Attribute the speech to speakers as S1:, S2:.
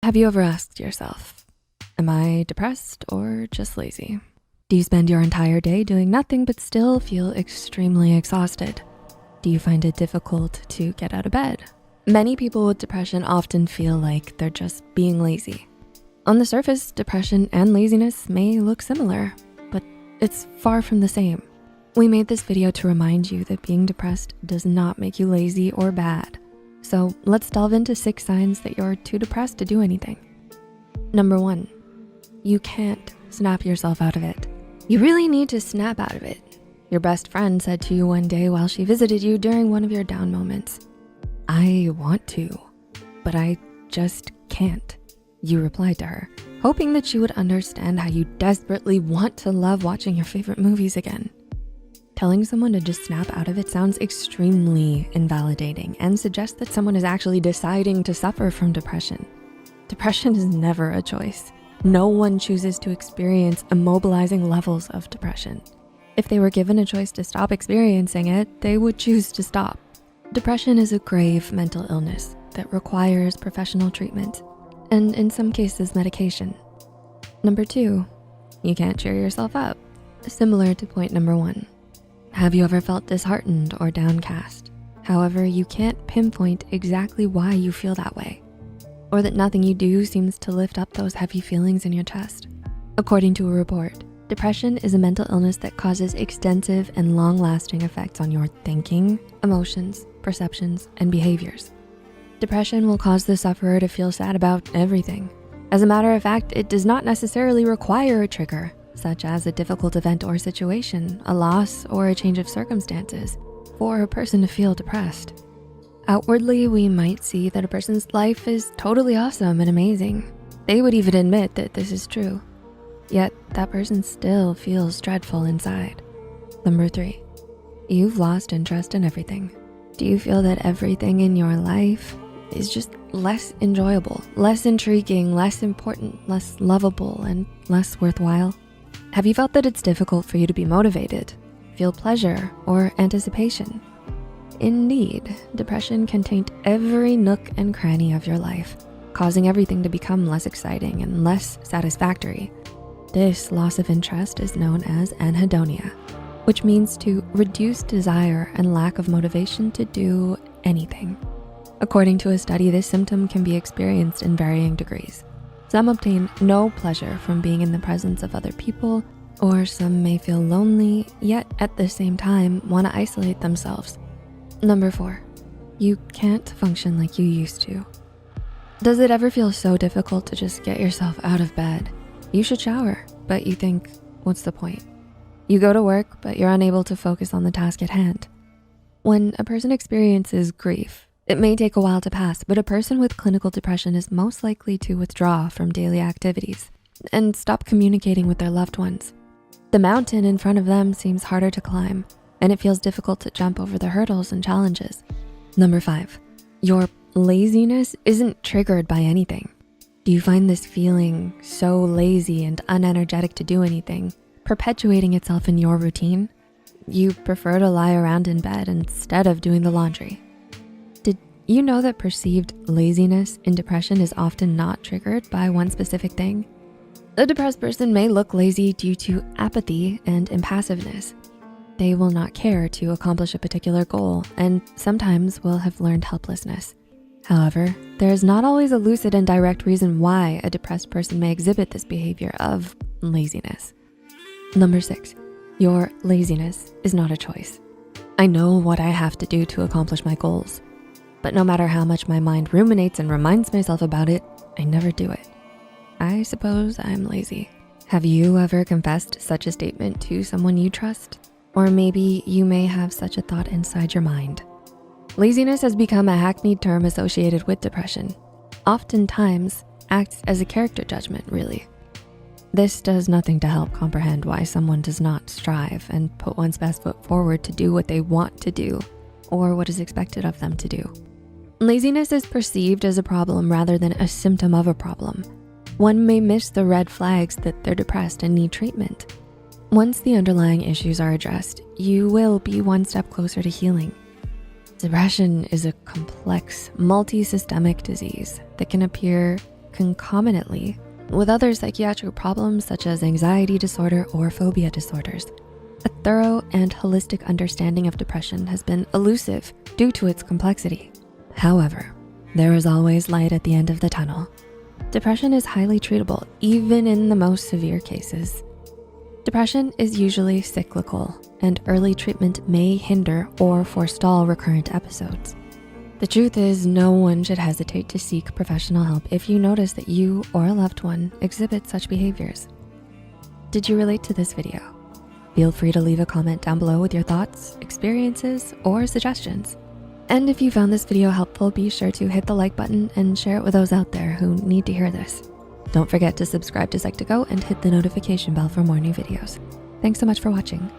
S1: Have you ever asked yourself, am I depressed or just lazy? Do you spend your entire day doing nothing but still feel extremely exhausted? Do you find it difficult to get out of bed? Many people with depression often feel like they're just being lazy. On the surface, depression and laziness may look similar, but it's far from the same. We made this video to remind you that being depressed does not make you lazy or bad. So let's delve into 6 signs that you're too depressed to do anything. Number 1, you can't snap yourself out of it. You really need to snap out of it. Your best friend said to you one day while she visited you during one of your down moments, "I want to, but I just can't." You replied to her, hoping that she would understand how you desperately want to love watching your favorite movies again. Telling someone to just snap out of it sounds extremely invalidating and suggests that someone is actually deciding to suffer from depression. Depression is never a choice. No one chooses to experience immobilizing levels of depression. If they were given a choice to stop experiencing it, they would choose to stop. Depression is a grave mental illness that requires professional treatment, and in some cases, medication. Number 2, you can't cheer yourself up. Similar to point number 1. Have you ever felt disheartened or downcast? However, you can't pinpoint exactly why you feel that way, or that nothing you do seems to lift up those heavy feelings in your chest. According to a report, depression is a mental illness that causes extensive and long-lasting effects on your thinking, emotions, perceptions, and behaviors. Depression will cause the sufferer to feel sad about everything. As a matter of fact, it does not necessarily require a trigger, such as a difficult event or situation, a loss, or a change of circumstances, for a person to feel depressed. Outwardly, we might see that a person's life is totally awesome and amazing. They would even admit that this is true. Yet that person still feels dreadful inside. Number 3, you've lost interest in everything. Do you feel that everything in your life is just less enjoyable, less intriguing, less important, less lovable, and less worthwhile? Have you felt that it's difficult for you to be motivated, feel pleasure, or anticipation? Indeed, depression can taint every nook and cranny of your life, causing everything to become less exciting and less satisfactory. This loss of interest is known as anhedonia, which means to reduce desire and lack of motivation to do anything. According to a study, this symptom can be experienced in varying degrees. Some obtain no pleasure from being in the presence of other people, or some may feel lonely, yet at the same time want to isolate themselves. Number 4, you can't function like you used to. Does it ever feel so difficult to just get yourself out of bed? You should shower, but you think, what's the point? You go to work, but you're unable to focus on the task at hand. When a person experiences grief, it may take a while to pass, but a person with clinical depression is most likely to withdraw from daily activities and stop communicating with their loved ones. The mountain in front of them seems harder to climb, and it feels difficult to jump over the hurdles and challenges. Number 5, your laziness isn't triggered by anything. Do you find this feeling so lazy and unenergetic to do anything perpetuating itself in your routine? You prefer to lie around in bed instead of doing the laundry. Did you know that perceived laziness in depression is often not triggered by one specific thing? A depressed person may look lazy due to apathy and impassiveness. They will not care to accomplish a particular goal and sometimes will have learned helplessness. However, there is not always a lucid and direct reason why a depressed person may exhibit this behavior of laziness. Number 6, your laziness is not a choice. I know what I have to do to accomplish my goals, but no matter how much my mind ruminates and reminds myself about it, I never do it. I suppose I'm lazy. Have you ever confessed such a statement to someone you trust? Or maybe you may have such a thought inside your mind. Laziness has become a hackneyed term associated with depression. Oftentimes acts as a character judgment, really. This does nothing to help comprehend why someone does not strive and put one's best foot forward to do what they want to do or what is expected of them to do. Laziness is perceived as a problem rather than a symptom of a problem. One may miss the red flags that they're depressed and need treatment. Once the underlying issues are addressed, you will be one step closer to healing. Depression is a complex, multi-systemic disease that can appear concomitantly with other psychiatric problems such as anxiety disorder or phobia disorders. A thorough and holistic understanding of depression has been elusive due to its complexity. However, there is always light at the end of the tunnel. Depression is highly treatable, even in the most severe cases. Depression is usually cyclical, and early treatment may hinder or forestall recurrent episodes. The truth is, no one should hesitate to seek professional help if you notice that you or a loved one exhibit such behaviors. Did you relate to this video? Feel free to leave a comment down below with your thoughts, experiences, or suggestions. And if you found this video helpful, be sure to hit the like button and share it with those out there who need to hear this. Don't forget to subscribe to Psych2Go and hit the notification bell for more new videos. Thanks so much for watching.